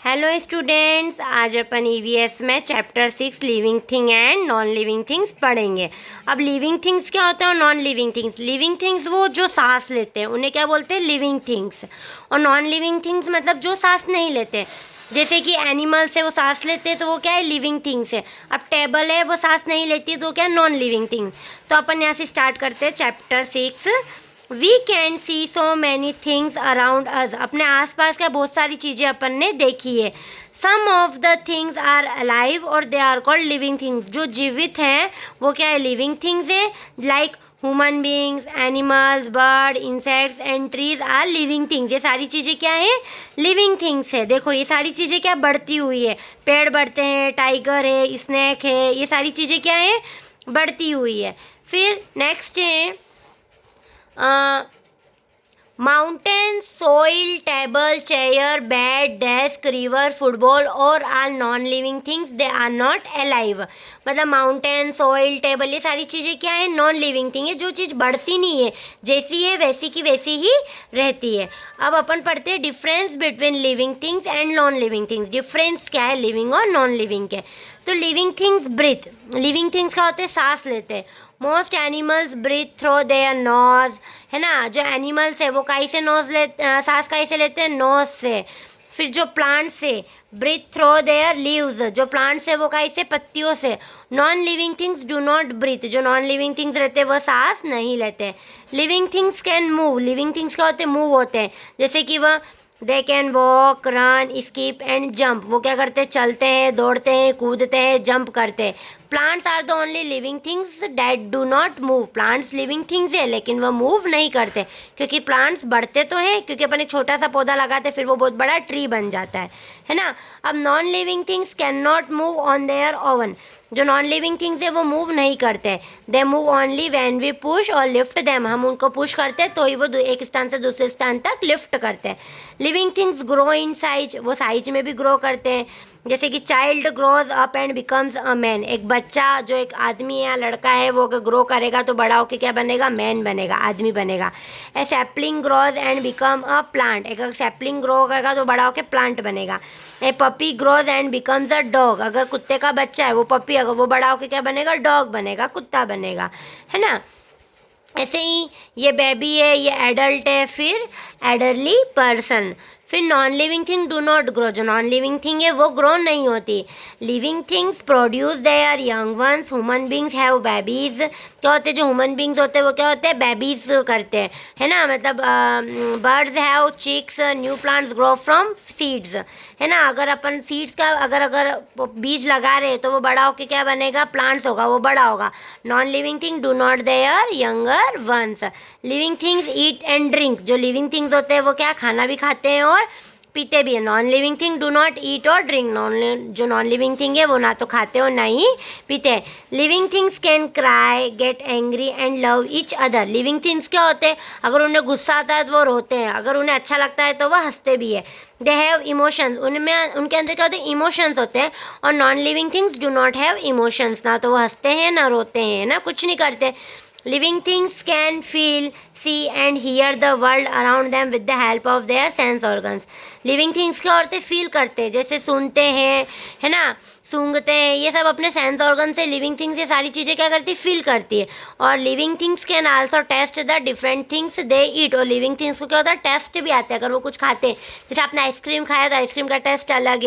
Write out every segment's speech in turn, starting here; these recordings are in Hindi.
हेलो स्टूडेंट्स, आज अपन ईवीएस में chapter 6 living thing and non living things पढ़ेंगे। अब लिविंग थिंग्स क्या होता है और non living things. Living things वो जो सांस लेते हैं उन्हें क्या बोलते हैं, लिविंग थिंग्स। और नॉन लिविंग थिंग्स मतलब जो सांस नहीं लेते, जैसे कि एनिमल्स है वो सांस लेते हैं तो वो क्या है, लिविंग थिंग्स है। अब टेबल है वो सांस नहीं लेती तो वो क्या है, नॉन लिविंग थिंग। तो अपन यहाँ से स्टार्ट करते हैं chapter 6। We can see so many things around us. अपने आसपास क्या बहुत सारी चीज़ें अपन ने देखी है। Some of the things are alive और they are called living things. जो जीवित हैं वो क्या है, लिविंग थिंग्स है। Like human beings, animals, bird, insects and trees are living things. ये सारी चीज़ें क्या है, लिविंग थिंग्स है। देखो ये सारी चीज़ें क्या बढ़ती हुई है, पेड़ बढ़ते हैं, टाइगर है, स्नैक है, ये सारी चीज़ें क्या है, बढ़ती हुई है। फिर नेक्स्ट है mountain, soil, table, chair, bed, desk, river, football और are non living things, they are not alive. मतलब माउंटेन, सोइल, टेबल ये सारी चीज़ें क्या है, नॉन लिविंग थिंग है। जो चीज़ बढ़ती नहीं है, जैसी है वैसी की वैसी ही रहती है। अब अपन पढ़ते हैं difference between living things and non living things. Difference क्या है लिविंग और नॉन लिविंग के। तो living things breathe. Living things क्या होते हैं, सांस लेते हैं। Most animals breathe through their nose, है ना। जो एनिमल्स है वो काई से सांस काई से लेते हैं, नोज से। फिर जो प्लांट्स है ब्रीथ थ्रू देयर लीव्स। जो प्लांट्स है वो काई से, पत्तियों से। Non living things do not breathe. जो नॉन लिविंग थिंग्स रहते हैं वो सांस नहीं लेते। Living things can move. Living things क्या होते हैं, मूव होते हैं। जैसे कि वह they can walk, run, skip and jump. वो क्या करते हैं, चलते हैं, दौड़ते हैं, कूदते हैं, जंप करते हैं। Plants are the only living things that do not move. Plants living things है लेकिन वह मूव नहीं करते, क्योंकि प्लांट्स बढ़ते तो हैं, क्योंकि अपन एक छोटा सा पौधा लगाते हैं फिर वो बहुत बड़ा ट्री बन जाता है ना। अब non living things can not move on their own. जो नॉन लिविंग थिंग्स है वो मूव नहीं करते। They move only when we push और लिफ्ट देम। हम उनको पुश करते हैं तो ही वो एक स्थान से दूसरे स्थान तक लिफ्ट करते हैं। Living things grow in size. वो साइज में भी ग्रो करते हैं। जैसे कि child grows up and becomes a man. एक बच्चा जो एक आदमी है या लड़का है वो अगर ग्रो करेगा तो बड़ा होकर क्या बनेगा, मैन बनेगा, आदमी बनेगा। A sapling grows and become a plant. एक सैपलिंग ग्रो करेगा तो बड़ा होकर प्लांट बनेगा। A puppy grows and becomes a dog. अगर कुत्ते का बच्चा है वो पपी, अगर वो बड़ा होकर क्या बनेगा, डॉग बनेगा, कुत्ता बनेगा, है ना। ऐसे ही ये बेबी है, ये एडल्ट है, फिर एडरली पर्सन। फिर non living thing do not grow. जो नॉन लिविंग थिंग है वो ग्रो नहीं होती। Living things produce their young ones. Human beings have babies. क्या होते हैं, जो ह्यूमन बींग्स होते हैं वो क्या होते हैं, बेबीज करते हैं, है ना। मतलब birds have chicks. New plants grow from seeds, है ना। अगर अपन सीड्स का अगर बीज लगा रहे तो वो बड़ा होकर क्या बनेगा, प्लांट्स होगा, वो बड़ा होगा। Non living thing do not there younger once. Living things eat and drink. जो लिविंग थिंग्स होते हैं वो क्या, खाना भी खाते हैं और पीते भी है। Non living thing do not eat और ड्रिंक। जो नॉन लिविंग थिंग है वो ना तो खाते और ना ही पीते हैं। Living things can cry, get angry and love each other. Living things क्या होते हैं, अगर उन्हें गुस्सा आता है तो वो रोते हैं, अगर उन्हें अच्छा लगता है तो वो हंसते भी है। They have emotions. उनमें उनके अंदर क्या होते हैं, इमोशंस होते हैं। और non living things do not have emotions. ना तो वो हंसते हैं ना रोते हैं, ना कुछ नहीं करते। Living things can feel, see and hear the world around them with the help of their sense organs. Living things क्या होते हैं, फील करते हैं, जैसे सुनते हैं, है ना, सूंघते हैं, ये सब अपने सेंस ऑर्गन से लिविंग थिंग्स ये सारी चीज़ें क्या करती है, फील करती है। और living things can also taste the different things they eat. और लिविंग थिंग्स को क्या होता है, टेस्ट भी आता है अगर वो कुछ खाते हैं। जैसे आपने आइसक्रीम खाया तो आइसक्रीम का टेस्ट अलग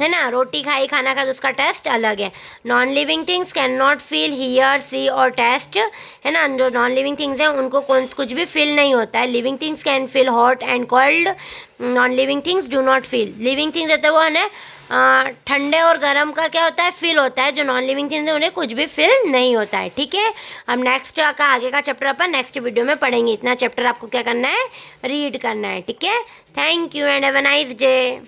है ना। रोटी खाई, खाना खाया तो उसका टेस्ट अलग है। Non living things can not feel, hear, see और टेस्ट, है ना। जो नॉन लिविंग थिंग्स हैं उनको कुछ भी फील नहीं होता है। Living things can feel hot and cold. Non living things do not feel. Living things रहते हैं वो है ना, ठंडे और गर्म का क्या होता है, फील होता है। जो नॉन लिविंग थिंग्स है उन्हें कुछ भी फील नहीं होता है, ठीक है। अब नेक्स्ट का आगे का चैप्टर अपन नेक्स्ट वीडियो में पढ़ेंगे। इतना चैप्टर आपको क्या करना है, रीड करना है, ठीक है। Thank you and have a nice day.